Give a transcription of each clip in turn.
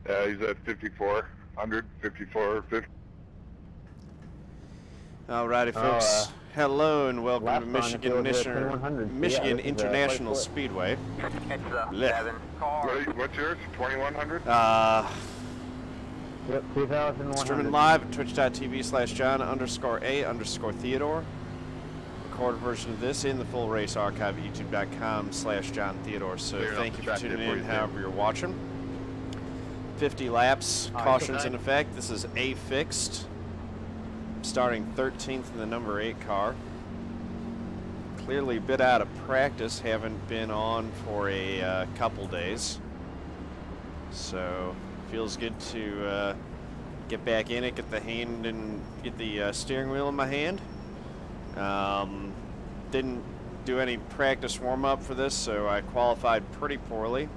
He's at 5400, 5450. Alrighty, folks. Hello and welcome to Michigan International Speedway. It's the 7 car. What's yours? 2100? Yep, 2100. Streaming live at twitch.tv/John_A_Theodore. Recorded version of this in the full race archive at youtube.com/John Theodore. So thank you for tuning in however you're watching. 50 laps, cautions in effect. This is A Fixed. Starting 13th in the number 8 car. Clearly a bit out of practice, haven't been on for a couple days. So feels good to get back in it, get the hand and get the steering wheel in my hand. Didn't do any practice warm-up for this, so I qualified pretty poorly.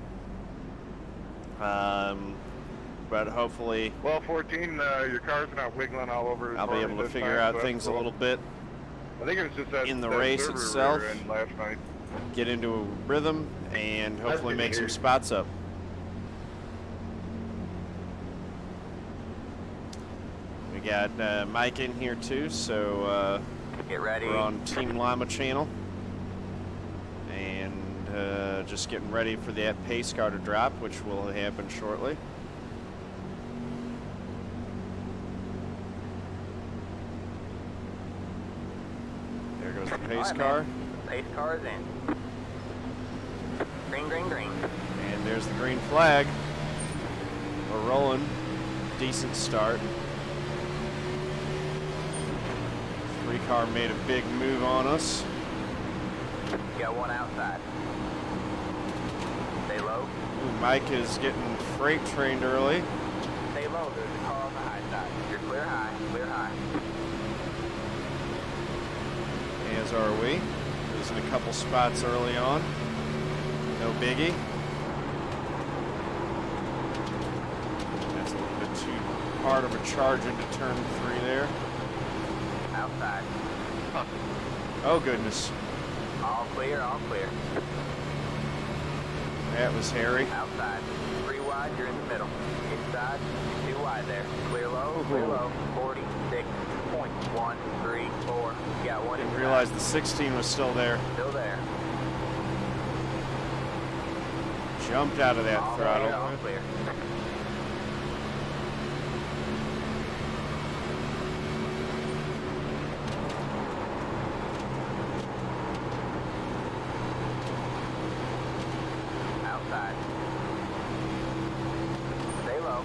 But hopefully, well, 14, your car's not wiggling all over. I'll be able to figure out things a little bit. I think it was just that in the race itself. Last night. Get into a rhythm and hopefully make some spots up. We got Mike in here too, so get ready. We're on Team Llama channel and just getting ready for that pace car to drop, which will happen shortly. The pace car. Pace car is in. Green, green, green. And there's the green flag. We're rolling. Decent start. 3 car made a big move on us. Got one outside. Stay low. Ooh, Mike is getting freight trained early. Stay low. There's a car on the high side. You're clear high. Clear high. As are we. Losing a couple spots early on. No biggie. That's a little bit too hard of a charge into turn 3 there. Outside. Huh. Oh goodness. All clear, all clear. That was hairy. Outside. 3 wide, you're in the middle. Inside, you're 2 wide there. Clear low, clear low. 46.134. Got one. Didn't realize the 16 was still there. Still there. Jumped out of that throttle. Clear, all clear. Outside. Stay low.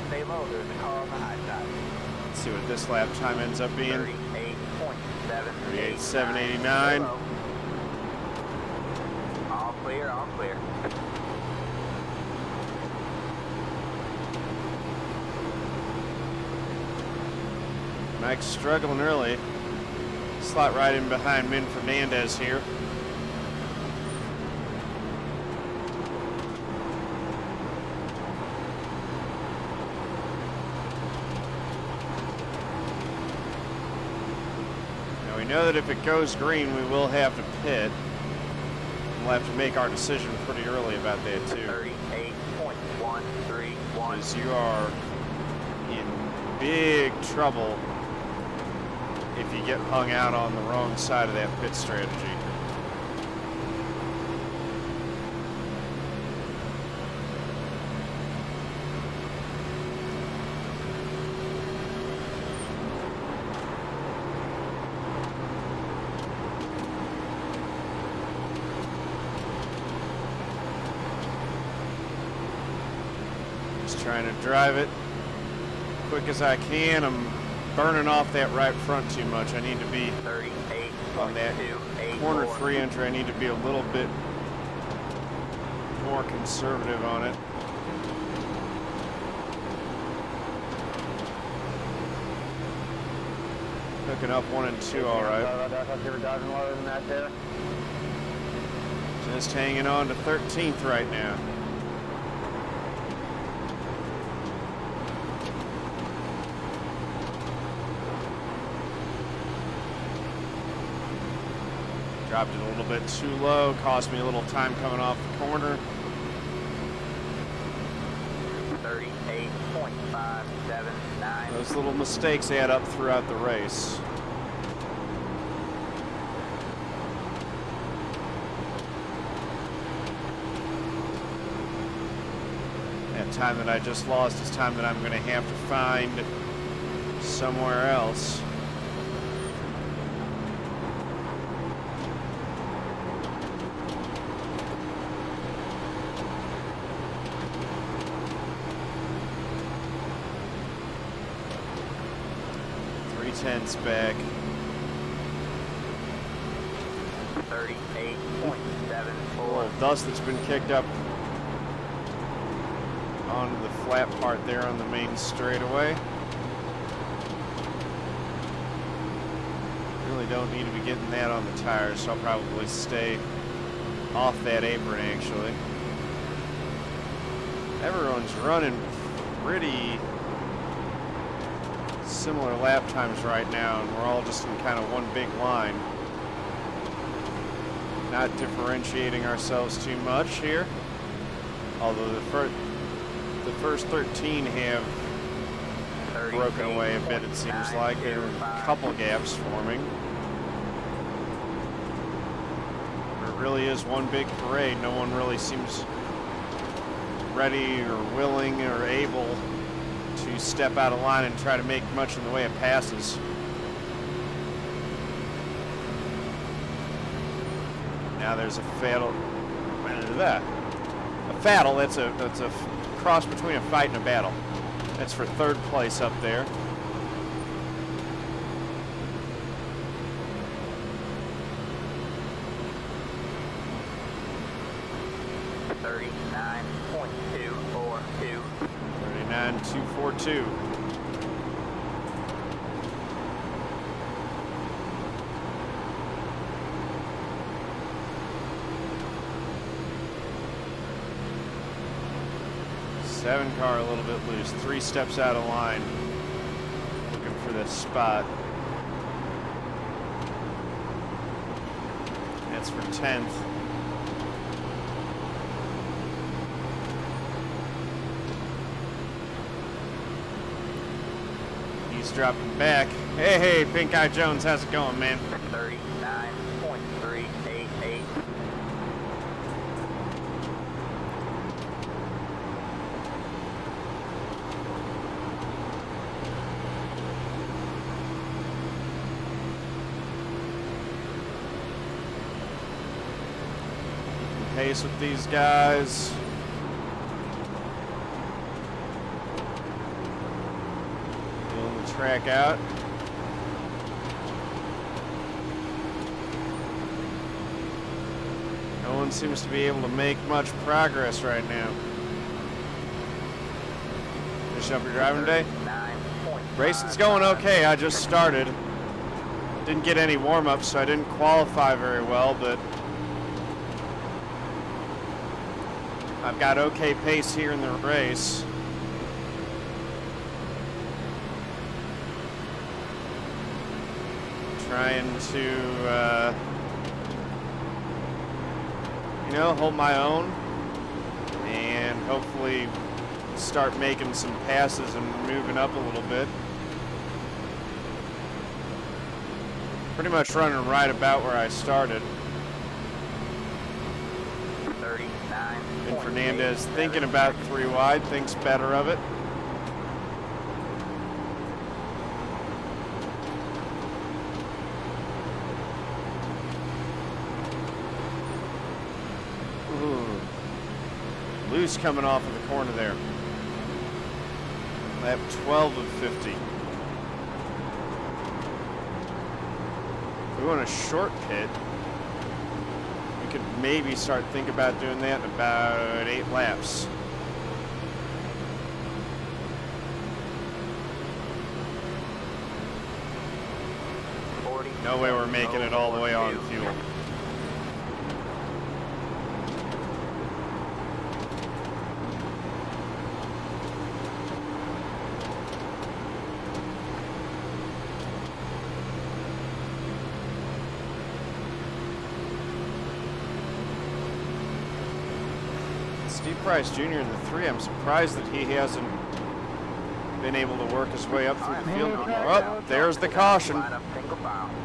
Stay low, there's a car on the high side. Let's see what this lap time ends up being. 38.789. 38.789. All clear, all clear. Mike's struggling early. Slot right in behind Min Fernandez here. We know that if it goes green, we will have to pit. We'll have to make our decision pretty early about that too. 38.131. Because you are in big trouble if you get hung out on the wrong side of that pit strategy. Trying to drive it quick as I can. I'm burning off that right front too much. I need to be on that corner 3 entry. I need to be a little bit more conservative on it. Hooking up 1 and 2 all right. Just hanging on to 13th right now. Dropped it a little bit too low, cost me a little time coming off the corner. 38.579. Those little mistakes add up throughout the race. That time that I just lost is time that I'm going to have to find somewhere else. Tenths back. 38.74. Dust that's been kicked up onto the flat part there on the main straightaway. Really don't need to be getting that on the tires, so I'll probably stay off that apron actually. Everyone's running pretty similar lap times right now, and we're all just in kind of one big line. Not differentiating ourselves too much here. Although the first 13 have broken away a bit, it seems like. There are a couple gaps forming. It really is one big parade. No one really seems ready or willing or able to step out of line and try to make much in the way of passes. Now there's a fatal. A fatal. That's a cross between a fight and a battle. That's for third place up there. And 242. Seven car a little bit loose, 3 steps out of line, looking for this spot. That's for 10th. Dropping back. Hey, Pink Eye Jones, how's it going, man? 39.388. Pace with these guys. Track out. No one seems to be able to make much progress right now. Finish up your driving day? Racing's going okay. I just started. Didn't get any warm-ups, so I didn't qualify very well, but I've got okay pace here in the race. Trying to, you know, hold my own and hopefully start making some passes and moving up a little bit. Pretty much running right about where I started. 39. And Fernandez thinking about 3 wide, thinks better of it. Loose coming off of the corner there. Lap 12 of 50. We want a short pit. We could maybe start thinking about doing that in about 8 laps. No way we're making it all the way on fuel. Steve Price Jr. in the 3. I'm surprised that he hasn't been able to work his way up through the field. Oh, there's the caution.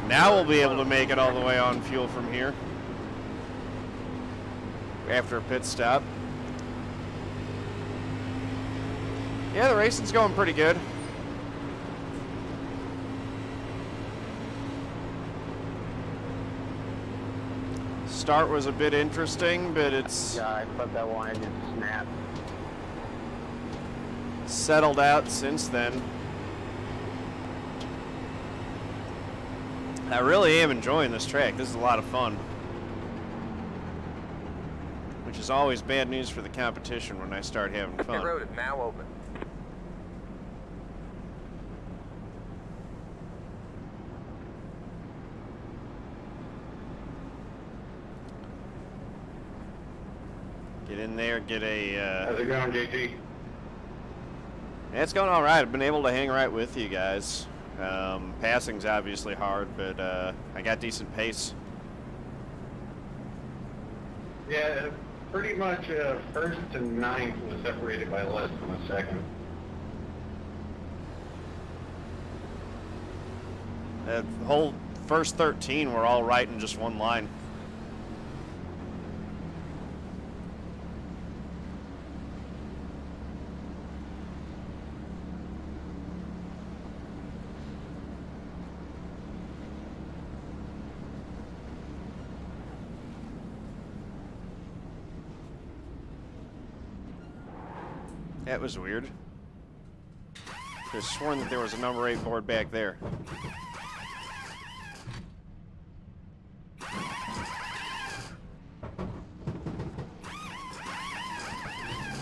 Now we'll be able to make it all the way on fuel from here after a pit stop. Yeah, the racing's going pretty good. Start was a bit interesting, but it's I put that one in and snap. settled out since then. I really am enjoying this track. This is a lot of fun. Which is always bad news for the competition when I start having fun. The road is now open. Get in there, get a... How's it going, JT? It's going all right. I've been able to hang right with you guys. Passing's obviously hard, but I got decent pace. Yeah, pretty much first and ninth was separated by less than a second. The whole first 13 were all right in just one line. That was weird. I could have sworn that there was a number 8 board back there.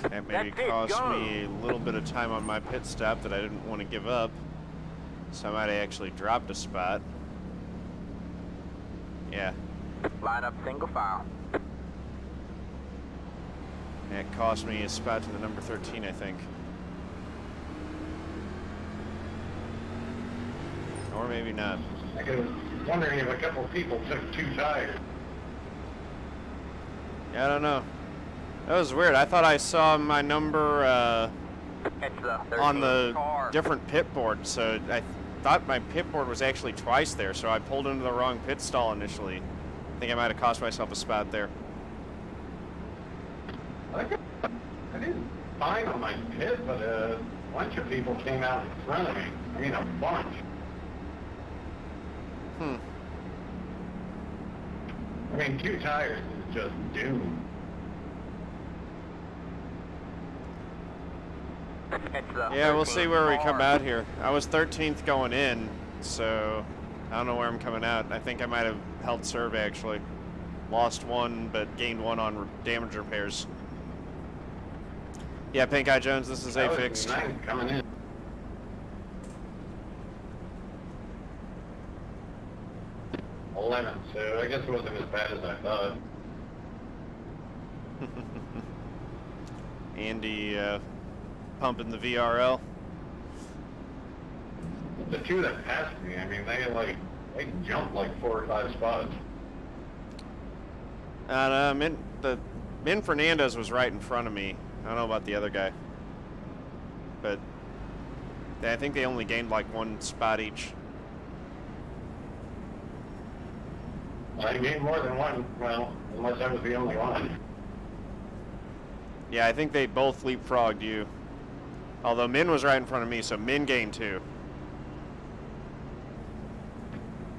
That maybe cost me a little bit of time on my pit stop that I didn't want to give up. So I might have actually dropped a spot. Yeah. Line up single file. That cost me a spot to the number 13, I think. Or maybe not. I was wondering if a couple people took 2 tires. Yeah, I don't know. That was weird. I thought I saw my number on the different pit board, so I thought my pit board was actually twice there, so I pulled into the wrong pit stall initially. I think I might have cost myself a spot there. I didn't find on my pit, but a bunch of people came out in front of me. I mean, a bunch. I mean, 2 tires is just doom. Yeah, we'll see where we come out here. I was 13th going in, so I don't know where I'm coming out. I think I might have held serve, actually. Lost 1, but gained 1 on damage repairs. Yeah, Pink Eye Jones, this is A Fixed. Nice coming in. So I guess it wasn't as bad as I thought. Andy pumping the VRL. The 2 that passed me, I mean, they jumped like 4 or 5 spots. Min Fernandez was right in front of me. I don't know about the other guy, but I think they only gained like 1 spot each. I gained more than 1, well, unless I was the only one. Yeah, I think they both leapfrogged you. Although Min was right in front of me, so Min gained 2.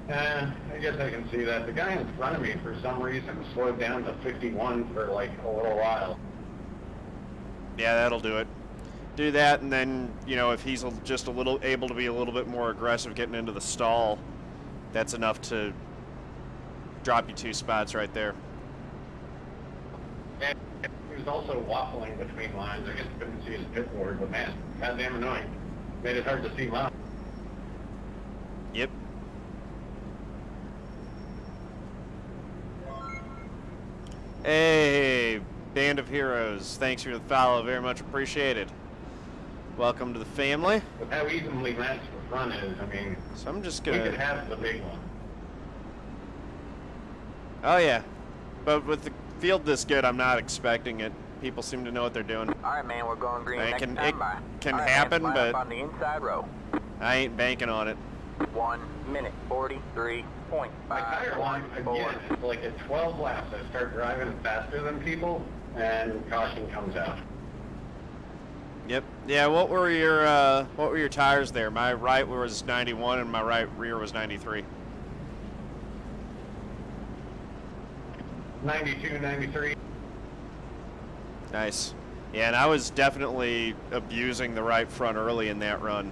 I guess I can see that. The guy in front of me, for some reason, slowed down to 51 for like a little while. Yeah, that'll do it. Do that, and then, you know, if he's just able to be a little bit more aggressive getting into the stall, that's enough to drop you 2 spots right there. And he was also waffling between lines. I guess I couldn't see his pit board, but man, goddamn annoying. Made it hard to see mine. Yep. Hey, Band of Heroes. Thanks for the follow. Very much appreciated. Welcome to the family. With how evenly matched the front is, I mean, so I'm just we gonna... could have the big one. Oh, yeah. But with the field this good, I'm not expecting it. People seem to know what they're doing. All right, man, we're going green. It next can, time by. can All right, happen, man, line but up on the inside row. I ain't banking on it. 1 minute 43.5. My tire line, again, it's like at 12 laps, I start driving faster than people, and caution comes out. Yep. Yeah. What were your tires there? My right was 91, and my right rear was 93. 92, 93. Nice. Yeah, and I was definitely abusing the right front early in that run.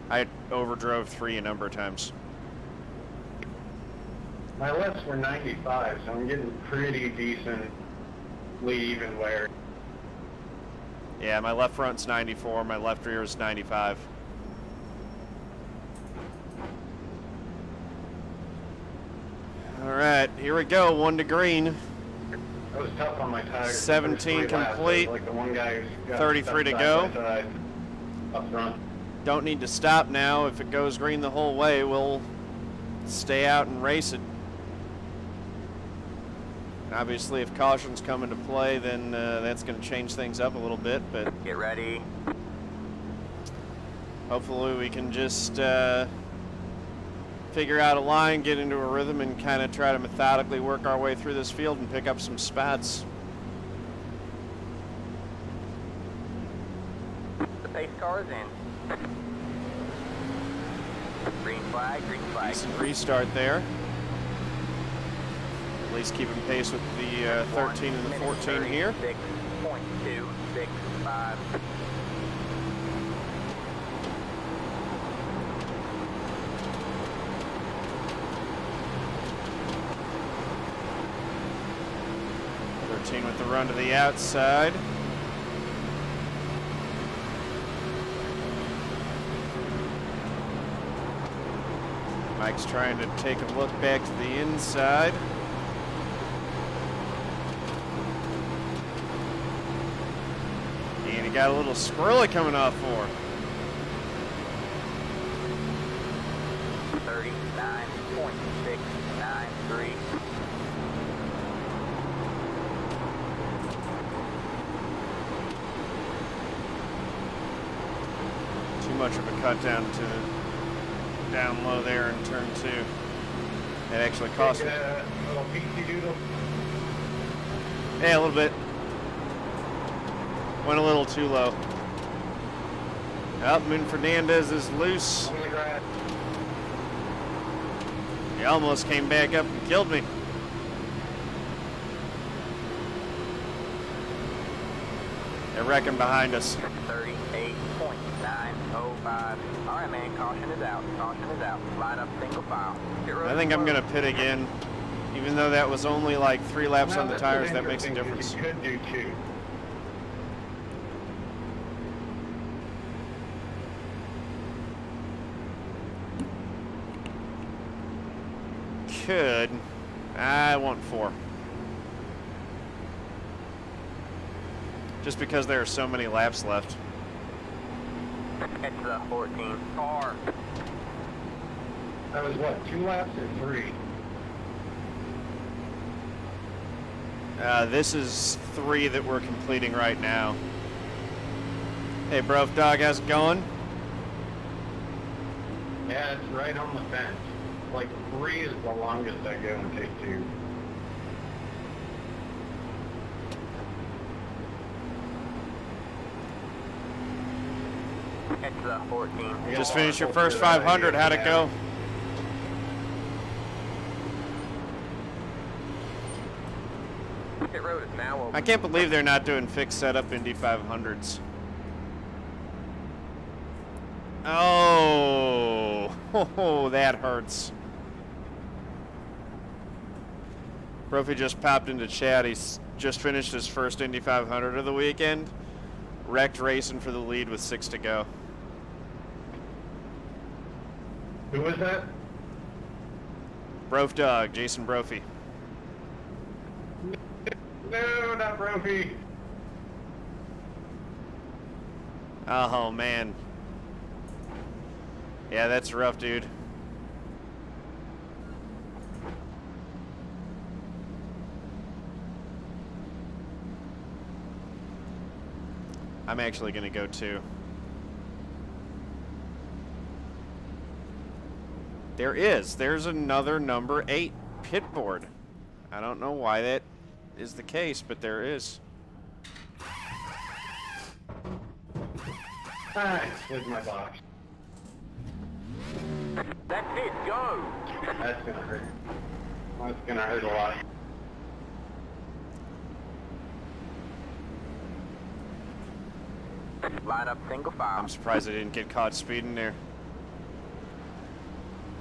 I overdrove 3 a number of times. My lefts were 95, so I'm getting pretty decently even wear. Yeah, my left front's 94, my left rear is 95. All right, here we go, 1 to green. That was tough on my tires. 17 complete, like the one guy who's got 33 to side go. by side up front. Don't need to stop now. If it goes green the whole way, we'll stay out and race it. Obviously, if cautions come into play, then that's going to change things up a little bit, but Get ready. hopefully we can just figure out a line, get into a rhythm, and kind of try to methodically work our way through this field and pick up some spots. The pace car is in. Green flag, green flag. Decent restart there. At least keeping pace with the 13 and the 14 here. 6.265. With the run to the outside. Mike's trying to take a look back to the inside. And he got a little squirrely coming off for. 39.693. Much of a cut down to down low there in turn 2. It actually cost me. Little peachy doodle. Yeah, a little bit. Went a little too low. Well, Moon Fernandez is loose. He almost came back up and killed me. They're wrecking behind us. 38.905. All right, man. Caution is out. Caution is out. Line up single file. I think I'm going to pit again. Even though that was only like 3 laps on the tires, that makes a difference. You could do 2. Could. I want 4. Just because there are so many laps left. It's the 14 car. That was what, 2 laps or 3? This is 3 that we're completing right now. Hey, Brof Dog, how's it going? Yeah, it's right on the fence. Like 3 is the longest I go and take 2. It's the 14. Just finished your first 500. How'd it go? Pit road is now open. I can't believe they're not doing fixed setup Indy 500s. Oh, that hurts. Brophy just popped into chat. He's just finished his first Indy 500 of the weekend. Wrecked racing for the lead with 6 to go. Who was that? Brof Dog, Jason Brophy. No, not Brophy. Oh, man. Yeah, that's rough, dude. I'm actually going to go too. There's another number 8 pit board. I don't know why that is the case, but there is. Alright, here's my box. That's it, go! That's gonna hurt. That's gonna hurt a lot. Line up single file. I'm surprised I didn't get caught speeding there.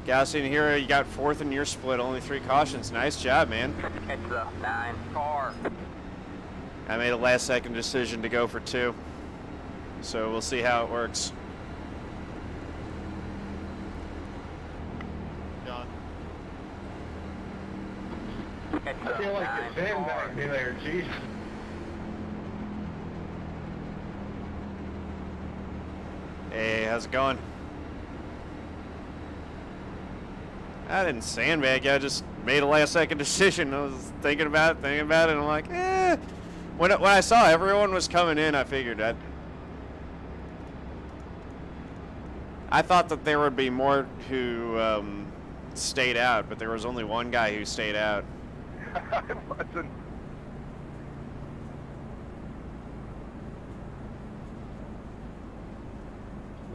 Gassing here, you got 4th in your split, only 3 cautions. Nice job, man. It's the 9 car. I made a last-second decision to go for 2. So we'll see how it works. John. I feel like you're sandbagging me there, Chief. Hey, how's it going? I didn't sandbag you, I just made a last-second decision. I was thinking about it, and I'm like, eh. When I saw everyone was coming in, I figured I thought that there would be more who stayed out, but there was only one guy who stayed out. I wasn't.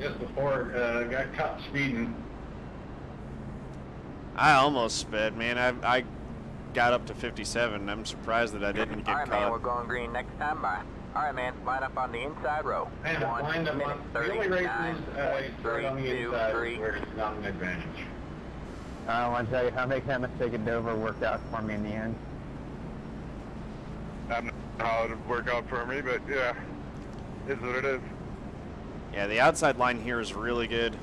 Just before got caught speeding. I almost sped, man. I got up to 57. I'm surprised that I didn't get All right, caught. man, we're going green next time by. All right, man, line up on the inside row. Man, One lined up minute, on the only races start on the 39.3, inside 3. where it's not an advantage. I want to tell you how make that mistake at Dover worked out for me in the end. I don't know how it would work out for me, but yeah, is what it is. Yeah, the outside line here is really good.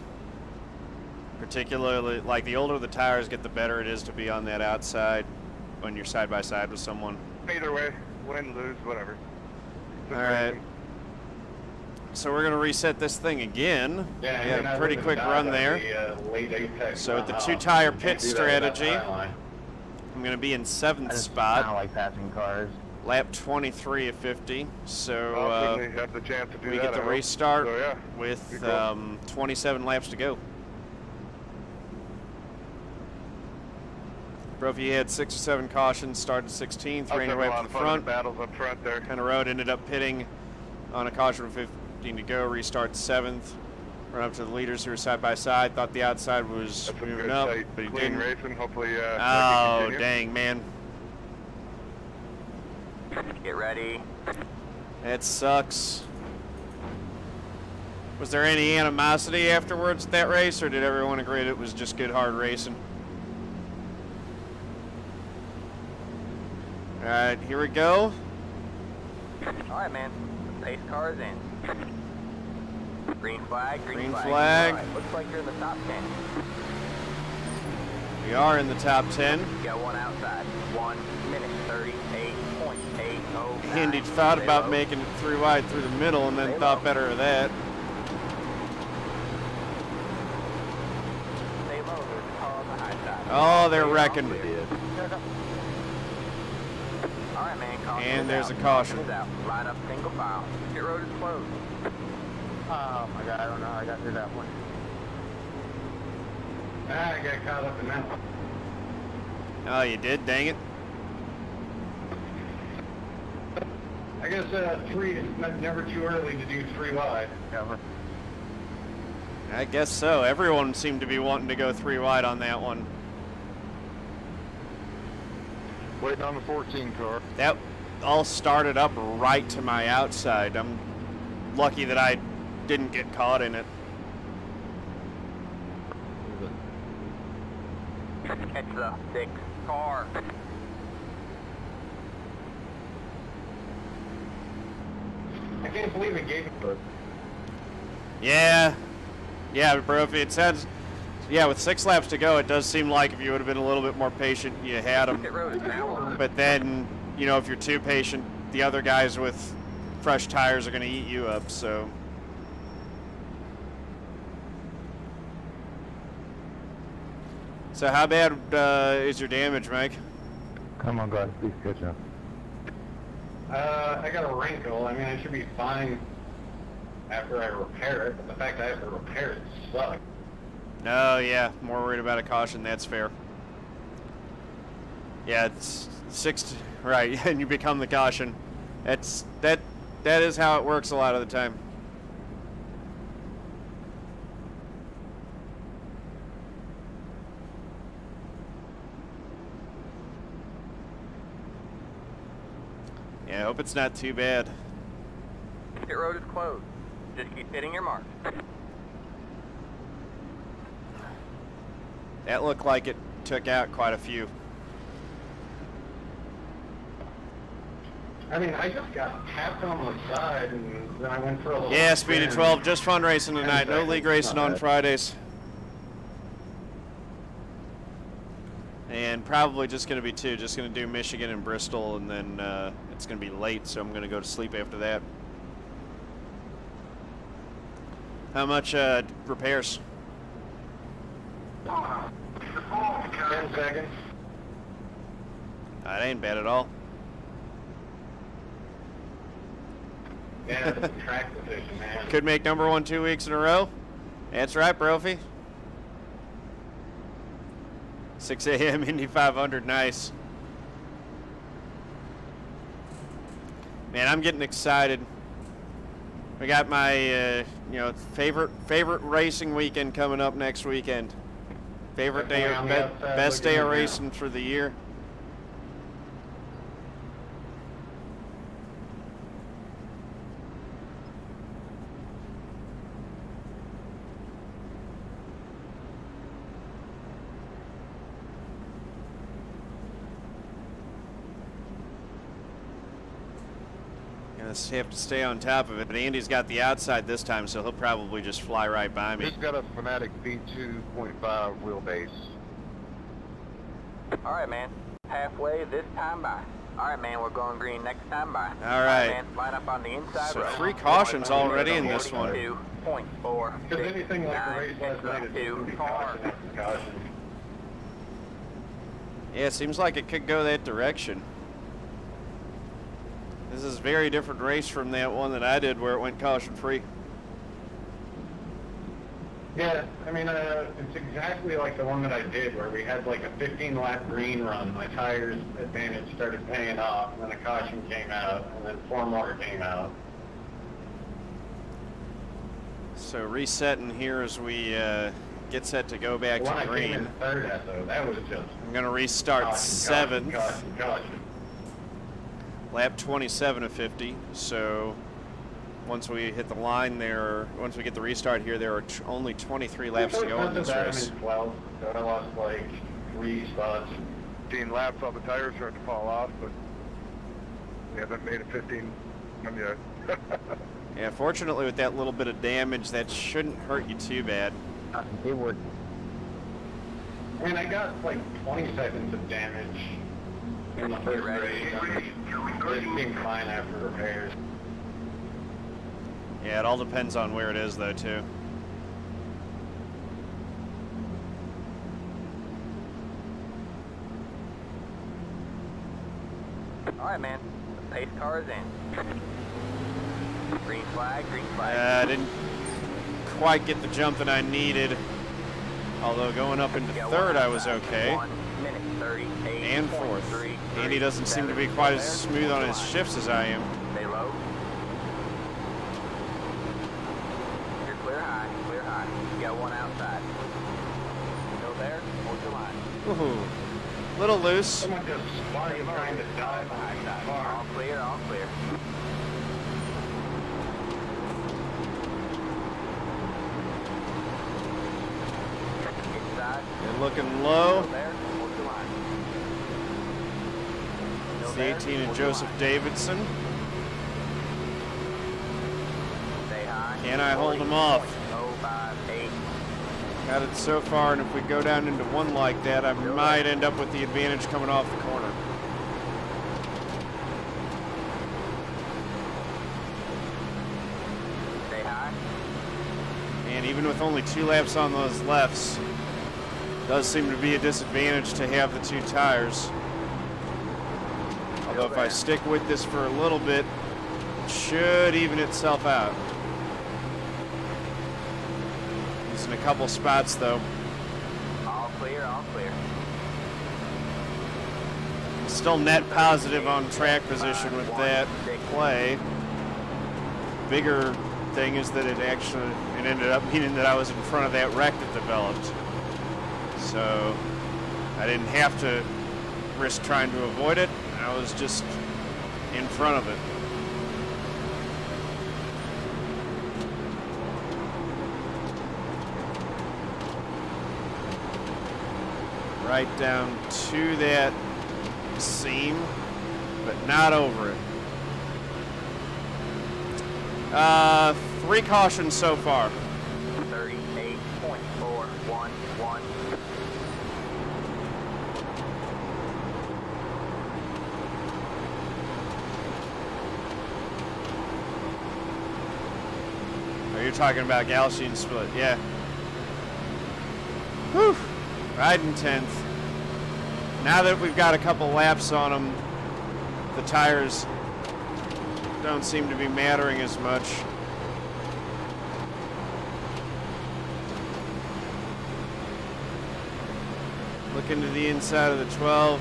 Particularly, like, the older the tires get, the better it is to be on that outside when you're side by side with someone. Either way, win, lose, whatever. All right. So we're going to reset this thing again. Yeah, we had a pretty quick run there. Late apex So with the run. 2-tire You pit can't do that without strategy, the high line. I'm going to be in I 7th just kind of spot, like passing cars. lap 23 of 50. So Hopefully have the chance to do we that, get the I hope. restart So, yeah, with be cool. 27 laps to go. Brophy had 6 or 7 cautions, started 16th, I was ran having away a up lot to of the fun front. in the battles up front there. Kind of road, ended up pitting on a caution with 15 to go, restart 7th, run up to the leaders who were side by side, thought the outside was That's some moving good, up, tight, but he clean didn't. racing. Hopefully, Oh, that can continue. dang, man. Get ready. That sucks. Was there any animosity afterwards at that race, or did everyone agree that it was just good, hard racing? All right, here we go. All right, man, pace cars in. Green flag, Green flag. flag. All right, looks like you're in the top 10. We are in the top 10. You got one outside. 1 minute, 38.809. Andy thought Stay about low. making it 3 wide through the middle and then Stay thought low. better of that. Stay low, there's a car on the high side. Oh, they're Stay wrecking. off there. All right, man, caution And is there's out. a caution. Is out. Line up single file. Pit road is closed. Oh my god, I don't know how I got through that one. I got caught up in that one. Oh, you did? Dang it. I guess 3 is never too early to do 3 wide. Cover. I guess so. Everyone seemed to be wanting to go 3 wide on that one. Waiting on the 14 car. That all started up right to my outside. I'm lucky that I didn't get caught in it. It's the 6 car. I can't believe it gave me. Yeah. Yeah, bro, if it says, yeah, with 6 laps to go, it does seem like if you would have been a little bit more patient, you had them. Pit road is now. But then, you know, if you're too patient, the other guys with fresh tires are going to eat you up, so. So how bad is your damage, Mike? Come on, guys, please catch up. I got a wrinkle. I mean, I should be fine after I repair it, but the fact I have to repair it sucks. No, yeah, more worried about a caution. That's fair. Yeah, it's right, and you become the caution. That is how it works a lot of the time. Yeah, I hope it's not too bad. Pit road is closed. Just keep hitting your mark. That looked like it took out quite a few. I mean, I just got tapped on the side, and then I went for a little... Yeah, Speedy spin. 12, just fun racing tonight. No league racing on Fridays. And probably just going to be 2. Just going to do Michigan and Bristol, and then it's going to be late, so I'm going to go to sleep after that. How much repairs? 10 seconds. That ain't bad at all. Yeah, it's a track position, man. Could make number 1 2 weeks in a row. That's right, Brophy. 6 a.m. Indy 500, nice. Man, I'm getting excited. We got my, favorite racing weekend coming up next weekend. Favorite day, best day of racing for the year. Have to stay on top of it, but Andy's got the outside this time, so he'll probably just fly right by me. He's got a Fanatic V2.5 wheelbase. All right, man. Halfway this time by. All right, man. We're going green next time by. All right. Man, line up on the inside. So 3 cautions already in this one. 2.4. Because anything like the race last night is going to be caution after caution. Yeah, it seems like it could go that direction. This is a very different race from that one that I did where it went caution-free. Yeah, I mean, it's exactly like the one that I did where we had like a 15-lap green run. My tires advantage started paying off, and then a caution came out, and then 4 more came out. So resetting here as we get set to go back to I green. came in third at, though, that was just... I'm going to restart caution, 7th. Caution. Lap 27 of 50, so once we hit the line there, once we get the restart here, there are only 23 laps to go in this race. 12, so I lost like 3 spots. 15 laps, all the tires start to fall off, but we haven't made a 15 one yet. Yeah, fortunately with that little bit of damage, that shouldn't hurt you too bad. It would. I mean, I got like 20 seconds of damage in the first race. It seemed fine after repairs. Yeah, it all depends on where it is though too. All right, man. The pace car is in. Green flag, green flag. I didn't quite get the jump that I needed. Although going up into 3rd, I was okay. 1 minute 38. And 4th. Andy doesn't seem to be quite as smooth on his shifts as I am. Stay low. You're clear high, clear high. You got 1 outside. Go there, hold your line. Woohoo. Little loose. Someone just started trying to dive behind that car. All clear, all clear. Inside. And looking low. Go there, hold your line. It's the 18 of Joseph Davidson. Stay high. Can I hold him off? 058. Got it so far, and if we go down into 1 like that, I might end up with the advantage coming off the corner. Stay high. And even with only 2 laps on those lefts, does seem to be a disadvantage to have the 2 tires. Although if I stick with this for a little bit, it should even itself out. Losing a couple spots though. All clear, all clear. Still net positive on track position with that play. Bigger thing is that it ended up meaning that I was in front of that wreck that developed. So I didn't have to risk trying to avoid it. I was just in front of it. Right down to that seam, but not over it. 3 cautions so far. 38.411. Oh, you're talking about Gaussian split, yeah. Whew. Riding 10th. Now that we've got a couple laps on them, the tires don't seem to be mattering as much. Looking to the inside of the 12.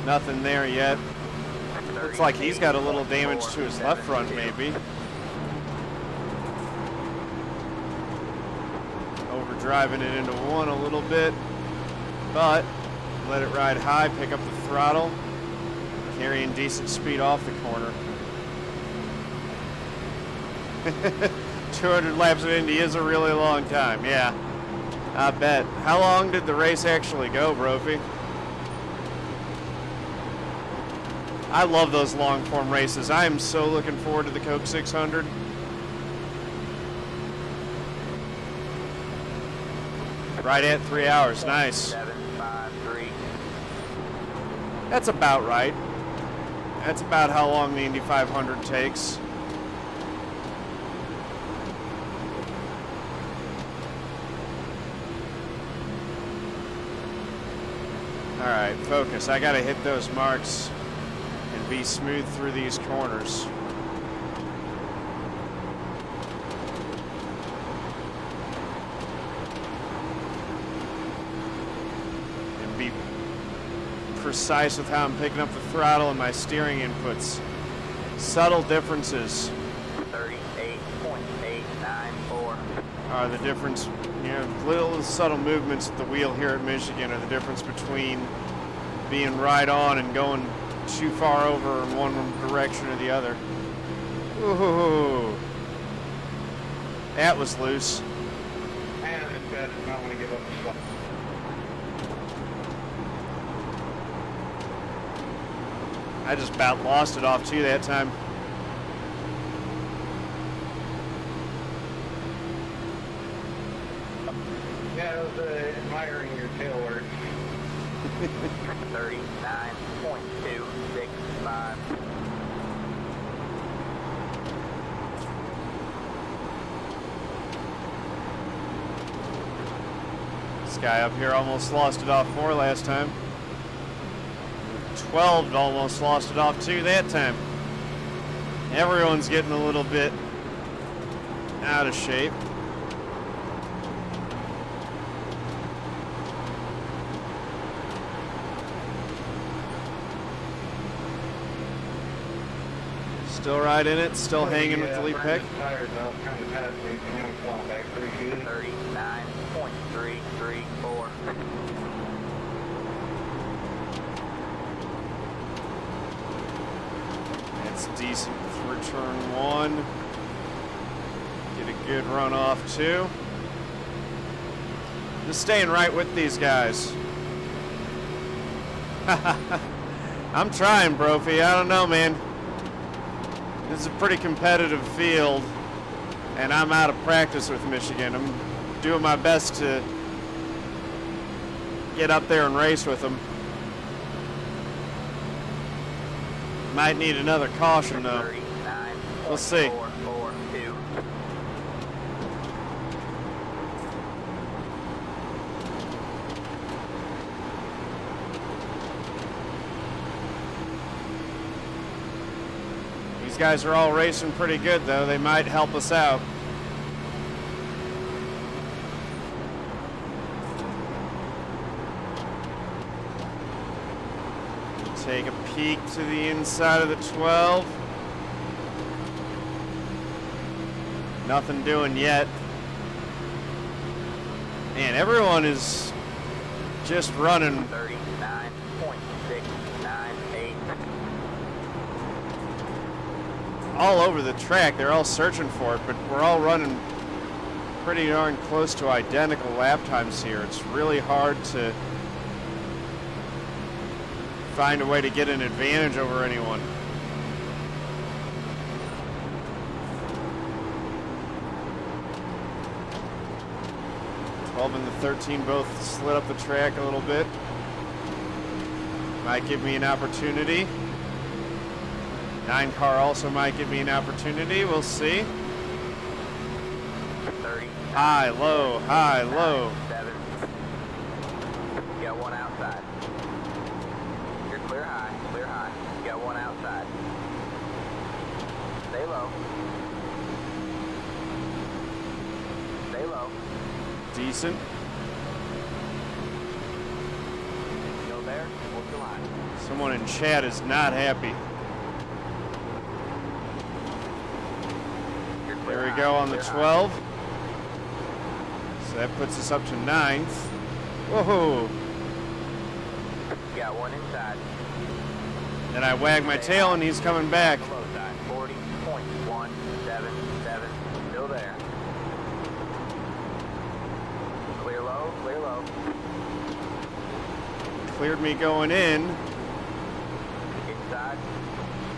Nothing there yet. Looks like he's got a little damage to his left front, maybe. Overdriving it into 1 a little bit, but let it ride high, pick up the throttle, carrying decent speed off the corner. 200 laps of Indy is a really long time, yeah. I bet. How long did the race actually go, Brophy? I love those long form races. I am so looking forward to the Coke 600. Right at 3 hours, nice. 753. That's about right. That's about how long the Indy 500 takes. All right, focus. I gotta hit those marks and be smooth through these corners. And be precise with how I'm picking up the throttle and my steering inputs. Subtle differences 38.894. are the difference. You know, little subtle movements at the wheel here at Michigan are the difference between being right on and going too far over in one direction or the other. Ooh, that was loose. And this guy does not want to give up the spot. I just about lost it off too that time. Yeah, I was admiring your tail work. 39.265. This guy up here almost lost it off 4 last time. 12 almost lost it off 2 that time. Everyone's getting a little bit out of shape. Still right in it, still hanging with the lead pick. Tires out, kind of past me, and I'm falling back pretty good. 39.334. That's decent through turn 1. Get a good run off 2. Just staying right with these guys. I'm trying, Brophy. I don't know, man. This is a pretty competitive field, and I'm out of practice with Michigan. I'm doing my best to get up there and race with them. Might need another caution, though. We'll see. 39.442. These guys are all racing pretty good, though. They might help us out. Peek to the inside of the 12. Nothing doing yet. Man, everyone is just running. 39.698. All over the track. They're all searching for it, but we're all running pretty darn close to identical lap times here. It's really hard to find a way to get an advantage over anyone. And the 13 both slid up the track a little bit. Might give me an opportunity. 9 car also might give me an opportunity. We'll see. 30. High, low, high, low. 7. You got one outside. You're clear high, clear high. You got one outside. Stay low. Stay low. Decent. Go there, hold the line. Someone in chat is not happy. There we go on the 12. So that puts us up to 9th. Whoa! You got one inside. Then I wag my tail and he's coming back. 40.177. Still there. Clear low, clear low. Cleared me going in, Inside.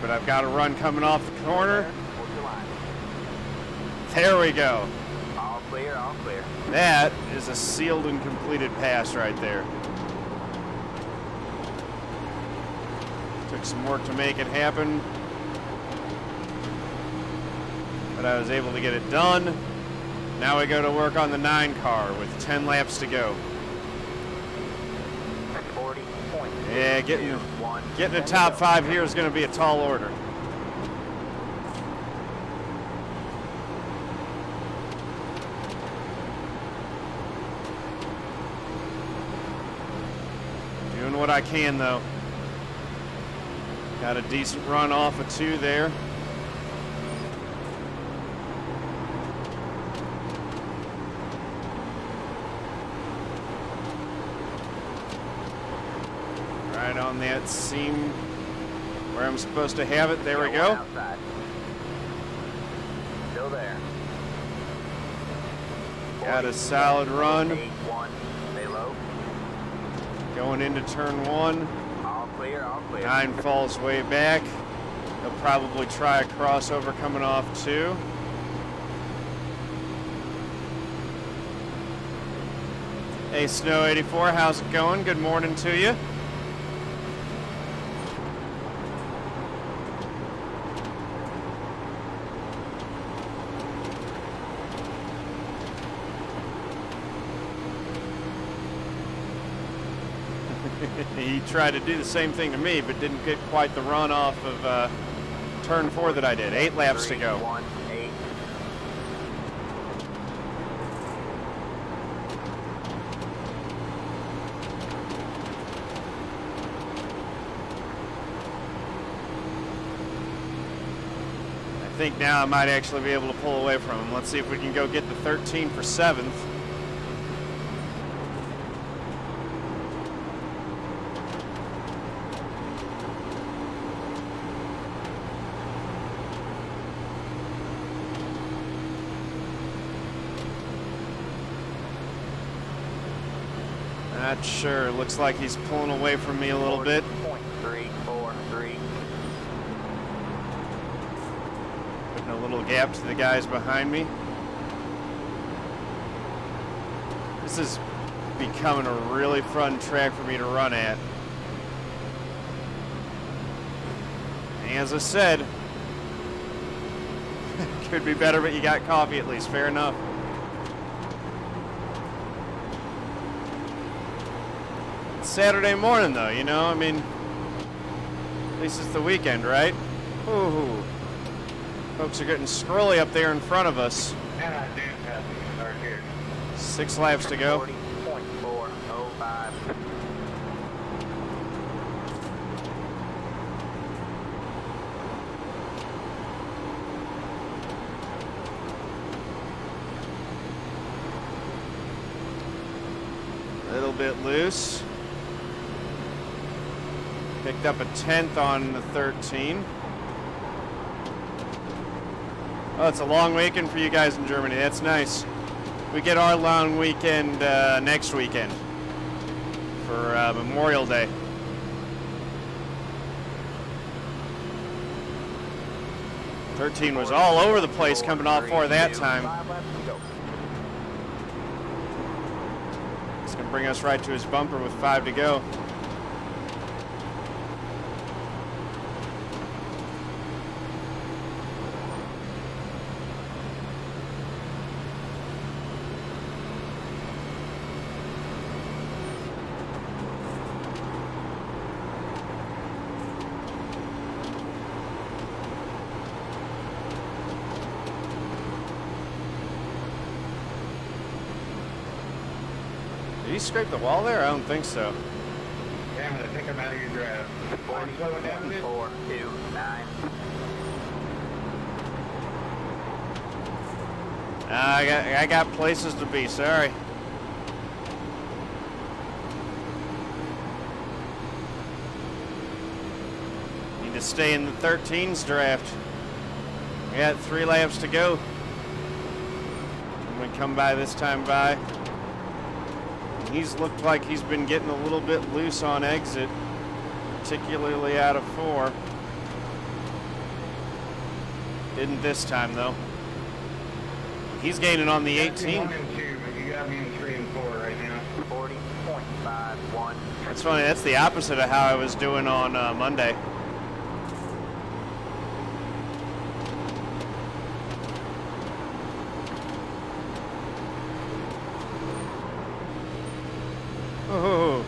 but I've got a run coming off the corner. Hold your line. There we go. All clear, all clear. That is a sealed and completed pass right there. Took some work to make it happen, but I was able to get it done. Now we go to work on the 9 car with 10 laps to go. 40. Yeah, getting a top 5 here is going to be a tall order. Doing what I can though. Got a decent run off of 2 there. Right on that seam where I'm supposed to have it. There we go. Outside. Still there. Got a solid run. 8-1. Stay low. Going into turn 1. All clear, all clear. 9 falls way back. They'll probably try a crossover coming off 2. Hey, Snow 84, how's it going? Good morning to you. He tried to do the same thing to me, but didn't get quite the run off of turn 4 that I did. 8 laps to go. 1-8. I think now I might actually be able to pull away from him. Let's see if we can go get the 13 for 7th. Not sure. Looks like he's pulling away from me a little bit. 0.343. Putting a little gap to the guys behind me. This is becoming a really fun track for me to run at. And as I said, could be better, but you got coffee at least. Fair enough. Saturday morning though, you know, I mean, at least it's the weekend, right? Ooh, folks are getting squirrely up there in front of us. And I do have to start here. 6 laps to go. 40.405. bit loose. Picked up a 10th on the 13. Oh, it's a long weekend for you guys in Germany. That's nice. We get our long weekend next weekend for Memorial Day. '13 was all over the place coming off for that time. It's going to bring us right to his bumper with 5 to go. Did he scrape the wall there? I don't think so. Damn it, I think I'm out of your draft. 4, 2, 9. I got places to be, sorry. Need to stay in the 13's draft. We got 3 laps to go. When we come by this time by. He's looked like he's been getting a little bit loose on exit, particularly out of 4. Didn't this time though. He's gaining on the 18. 1 and 2, but you got me in 3 and 4 right now. 40.51. That's funny. That's the opposite of how I was doing on Monday. Oh,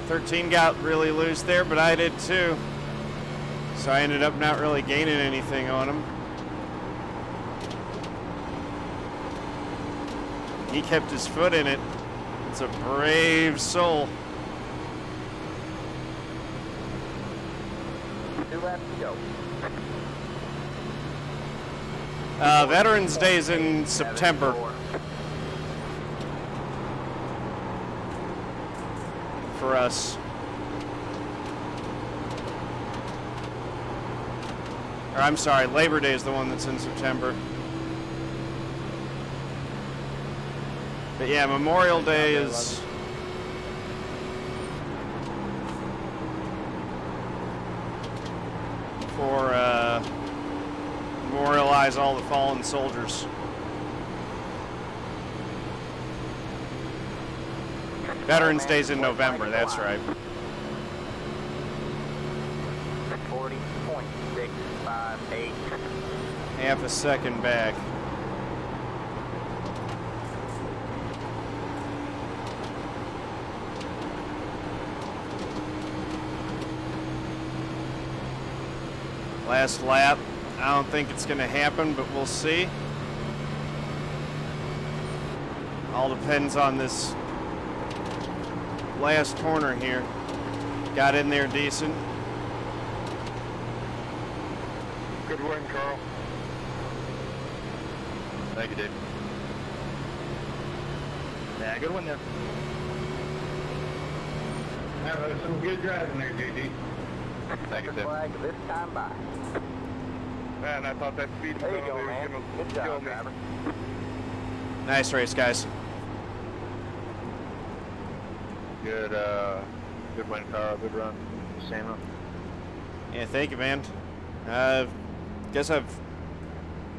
13 got really loose there, but I did too. So I ended up not really gaining anything on him. He kept his foot in it. It's a brave soul. 2 laps to go. Veterans Day is in September. For us. Or I'm sorry, Labor Day is the one that's in September. But yeah, Memorial Day is... for memorialize all the fallen soldiers. Veterans Day's in November, that's right. 40.658. Half a second back. Last lap. I don't think it's going to happen, but we'll see. All depends on this last corner here. Got in there decent. Good win, Carl. Thank you, Dave. Yeah, good one there. That was some good driving there, JD. Thank you, Tim. Flag this time by. Man, I thought that speed There you penalty go, was man. going Good to job, kill me. driver. Nice race, guys. Good, good win, Carl. Good run. Same up. Yeah, thank you, man. Guess I've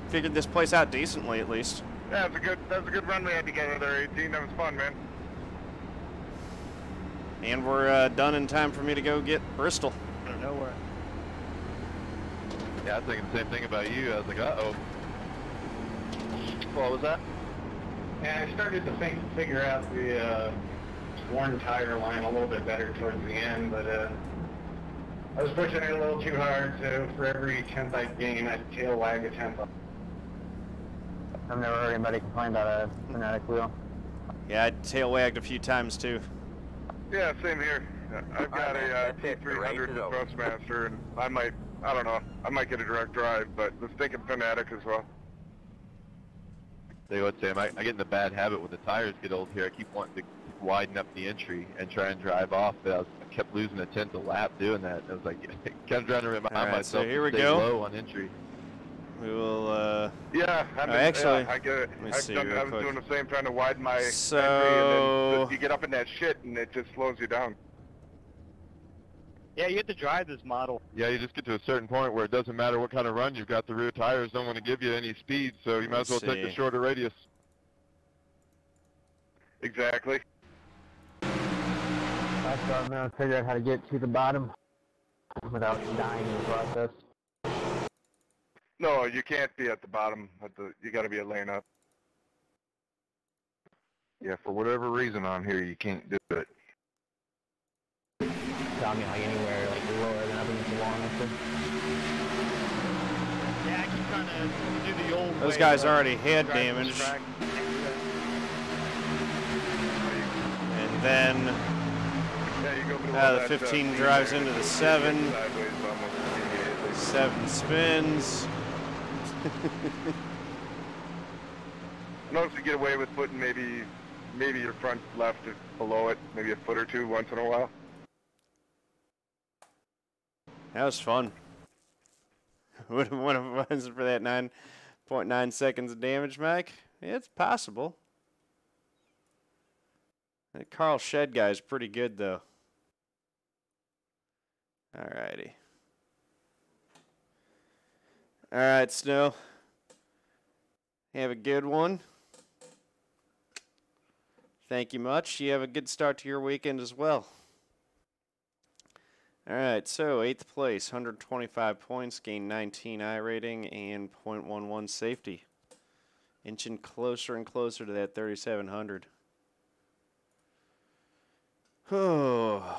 figured this place out decently, at least. Yeah, that was a good run we had together there, 18. That was fun, man. And we're done in time for me to go get Bristol. Nowhere. Yeah, I was thinking the same thing about you. I was like, uh-oh. What was that? Yeah, I started to figure out the worn tire line a little bit better towards the end, but I was pushing it a little too hard, so for every 10th I gain, I'd tail wag a 10th. I've never heard anybody complain about a pneumatic wheel. Yeah, I tail wagged a few times too. Yeah, same here. I've got Alright, a man, that's it. The race T300 is over. Thrustmaster, and I don't know, I might get a direct drive, but let's think of Fanatic as well. Tell you what, Sam, I get in the bad habit when the tires get old here. I keep wanting to widen up the entry and try and drive off. But I kept losing a tenth a lap doing that. I was like, kind of trying to remind myself so here we to stay go. low on entry. We will, Yeah, I mean, actually, yeah, I get it. let me I was see real quick. doing the same, trying to widen my So- entry, and then you get up in that shit, and it just slows you down. Yeah, you have to drive this model. Yeah, you just get to a certain point where it doesn't matter what kind of run you've got. The rear tires don't want to give you any speed, so you might as well take the shorter radius. Exactly. That's what I'm going to figure out how to get to the bottom without dying in the process. No, you can't be at the bottom. You got to be a lane up. Yeah, for whatever reason on here, you can't do it. Tell me like anywhere like lower than up against the wall next to. Yeah, I keep trying to do the old way. those guys like, already had drive the damage. track. And then Yeah, you go below the that, 15 speed drives there, into the it's 7. sideways almost immediately. 7 spins. Notice you get away with putting maybe your front left is below it, maybe a foot or two once in a while. That was fun. What if it wasn't for that 9.9 seconds of damage, Mike? Yeah, it's possible. That Carl Shed guy's pretty good, though. Alrighty. Alright, Snow. Have a good one. Thank you much. You have a good start to your weekend as well. Alright, so 8th place, 125 points, gained 19 I rating, and .11 safety. Inching closer and closer to that 3,700. Oh.